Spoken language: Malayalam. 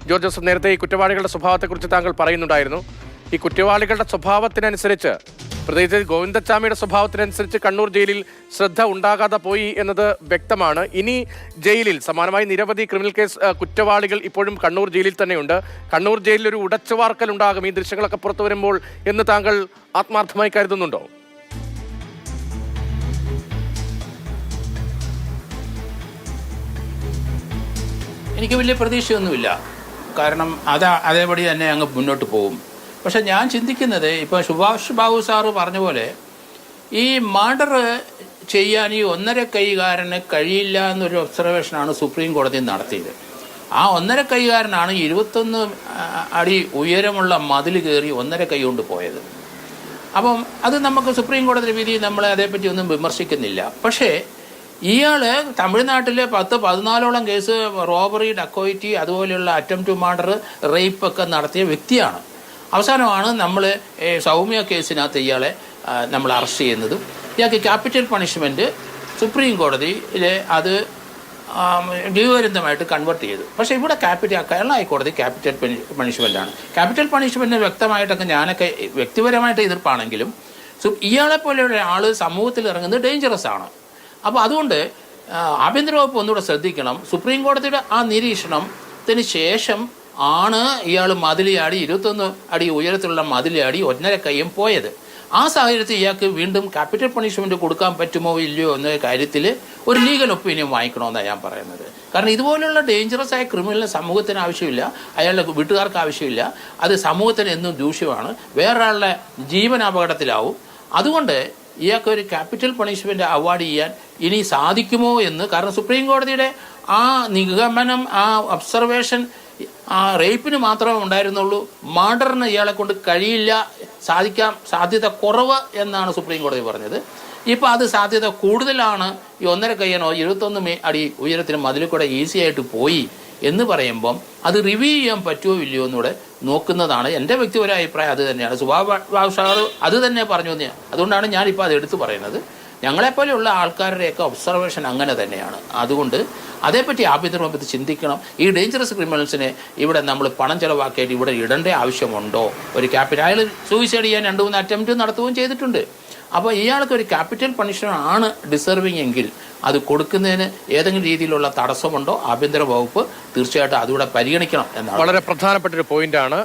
ജോർജ് ജോസഫ്, നേരത്തെ ഈ കുറ്റവാളികളുടെ സ്വഭാവത്തെക്കുറിച്ച് താങ്കൾ പറയുന്നുണ്ടായിരുന്നു. ഈ കുറ്റവാളികളുടെ സ്വഭാവത്തിനനുസരിച്ച്, പ്രത്യേകിച്ച് ഗോവിന്ദച്ചാമിയുടെ സ്വഭാവത്തിനനുസരിച്ച് കണ്ണൂർ ജയിലിൽ ശ്രദ്ധ ഉണ്ടാകാതെ പോയി എന്നത് വ്യക്തമാണ്. ഇനി ജയിലിൽ സമാനമായി നിരവധി ക്രിമിനൽ കേസ് കുറ്റവാളികൾ ഇപ്പോഴും കണ്ണൂർ ജയിലിൽ തന്നെയുണ്ട്. കണ്ണൂർ ജയിലിൽ ഒരു ഉടച്ചുവാർക്കൽ ഉണ്ടാകും ഈ ദൃശ്യങ്ങളൊക്കെ പുറത്തു വരുമ്പോൾ എന്ന് താങ്കൾ ആത്മാർത്ഥമായി കരുതുന്നുണ്ടോ? എനിക്ക് വലിയ പ്രതീക്ഷയൊന്നുമില്ല. കാരണം അതേപടി തന്നെ അങ്ങ് മുന്നോട്ട് പോകും. പക്ഷെ ഞാൻ ചിന്തിക്കുന്നത്, ഇപ്പോൾ സുഭാഷ് ബാബു സാറ് പറഞ്ഞ പോലെ ഈ മർഡർ ചെയ്യാൻ ഈ 1.5 കൈകാരന് കഴിയില്ല എന്നൊരു ഒബ്സർവേഷനാണ് സുപ്രീം കോടതി നടത്തിയത്. ആ 1.5 കൈകാരനാണ് 21 അടി ഉയരമുള്ള മതിൽ കയറി 1.5 കൈ കൊണ്ട് പോയത്. അപ്പം അത് നമുക്ക് സുപ്രീം കോടതി വിധി നമ്മളെ അതേപ്പറ്റി ഒന്നും വിമർശിക്കുന്നില്ല. പക്ഷേ ഇയാൾ തമിഴ്നാട്ടിലെ 10-14ഓളം കേസ് റോബറി, ഡക്കോയിറ്റി, അതുപോലെയുള്ള അറ്റംപ്റ്റ് ടു മർഡർ, റേപ്പ് ഒക്കെ നടത്തിയ വ്യക്തിയാണ്. അവസാനമാണ് നമ്മൾ സൗമ്യ കേസിനകത്ത് ഇയാളെ നമ്മൾ അറസ്റ്റ് ചെയ്യുന്നതും ഇയാൾക്ക് ക്യാപിറ്റൽ പണിഷ്മെൻറ്റ് സുപ്രീം കോടതിയിലെ അത് ജീവപര്യന്തമായിട്ട് കൺവേർട്ട് ചെയ്തു. പക്ഷേ ഇവിടെ കേരള ഹൈക്കോടതി ക്യാപിറ്റൽ പണിഷ്മെൻറ്റാണ്. ക്യാപിറ്റൽ പണിഷ്മെൻറ്റ് വ്യക്തമായിട്ടൊക്കെ ഞാനൊക്കെ വ്യക്തിപരമായിട്ട് എതിർപ്പാണെങ്കിലും ഇയാളെപ്പോലെയുള്ള ആൾ സമൂഹത്തിൽ ഇറങ്ങുന്നത് ഡേഞ്ചറസ് ആണ്. അപ്പോൾ അതുകൊണ്ട് ആഭ്യന്തര വകുപ്പ് ഒന്നുകൂടെ ശ്രദ്ധിക്കണം. സുപ്രീം കോടതിയുടെ ആ നിരീക്ഷണത്തിന് ശേഷം ആണ് ഇയാൾ മതിലിയാടി 21 അടി ഉയരത്തിലുള്ള മതിലിയാടി 1.5 കൈയും പോയത്. ആ സാഹചര്യത്തിൽ ഇയാൾക്ക് വീണ്ടും ക്യാപിറ്റൽ പണിഷ്മെൻറ്റ് കൊടുക്കാൻ പറ്റുമോ ഇല്ലയോ എന്ന കാര്യത്തിൽ ഒരു ലീഗൽ ഒപ്പീനിയൻ വാങ്ങിക്കണമെന്നാണ് ഞാൻ പറയുന്നത്. കാരണം ഇതുപോലുള്ള ഡേഞ്ചറസ് ആയ ക്രിമിനലിന് സമൂഹത്തിന് ആവശ്യമില്ല, അയാളുടെ വീട്ടുകാർക്ക് ആവശ്യമില്ല. അത് സമൂഹത്തിന് എന്നും ദൂഷ്യമാണ്, വേറൊരാളുടെ ജീവൻ അപകടത്തിലാവും. അതുകൊണ്ട് ഇയാൾക്ക് ഒരു ക്യാപിറ്റൽ പണിഷ്മെൻറ്റ് അവാർഡ് ചെയ്യാൻ ഇനി സാധിക്കുമോ എന്ന്, കാരണം സുപ്രീം കോടതിയുടെ ആ നിഗമനം, ആ ഒബ്സർവേഷൻ ആ റേപ്പിന് മാത്രമേ ഉണ്ടായിരുന്നുള്ളൂ, മർഡറിന് ഇയാളെ കൊണ്ട് കഴിയില്ല, സാധിക്കാൻ സാധ്യത കുറവ് എന്നാണ് സുപ്രീം കോടതി പറഞ്ഞത്. ഇപ്പോൾ അത് സാധ്യത കൂടുതലാണ്. ഈ 1.5 കൈയനോ 21 അടി ഉയരത്തിന് മതിൽ കൂടെ ഈസി ആയിട്ട് പോയി എന്ന് പറയുമ്പം അത് റിവ്യൂ ചെയ്യാൻ പറ്റുമോ ഇല്ലയോ എന്നൂടെ നോക്കുന്നതാണ് എൻ്റെ വ്യക്തിപരമായ അഭിപ്രായം. അത് തന്നെയാണ് സുഭാഷ് സാർ അത് തന്നെ പറഞ്ഞു. അതുകൊണ്ടാണ് ഞാനിപ്പോൾ അത് എടുത്തു പറയുന്നത്. ഞങ്ങളെപ്പോലെയുള്ള ആൾക്കാരുടെയൊക്കെ ഒബ്സർവേഷൻ അങ്ങനെ തന്നെയാണ്. അതുകൊണ്ട് അതേപ്പറ്റി ആഭ്യന്തര വകുപ്പ് ചിന്തിക്കണം. ഈ ഡേഞ്ചറസ് ക്രിമിനൽസിനെ ഇവിടെ നമ്മൾ പണം ചിലവാക്കിയിട്ട് ഇവിടെ ഇടേണ്ട ആവശ്യമുണ്ടോ? ഒരു ക്യാപിറ്റൽ, അയാൾ സൂയിസൈഡ് ചെയ്യാൻ 2-3 അറ്റംപ്റ്റ് നടത്തുകയും ചെയ്തിട്ടുണ്ട്. അപ്പോൾ ഇയാൾക്ക് ഒരു ക്യാപിറ്റൽ പണിഷ്മെന്റ് ആണ് ഡിസർവിങ് എങ്കിൽ അത് കൊടുക്കുന്നതിന് ഏതെങ്കിലും രീതിയിലുള്ള തടസ്സമുണ്ടോ? ആഭ്യന്തര വകുപ്പ് തീർച്ചയായിട്ടും അതുകൂടെ പരിഗണിക്കണം എന്നാണ്. വളരെ പ്രധാനപ്പെട്ട ഒരു പോയിന്റാണ്.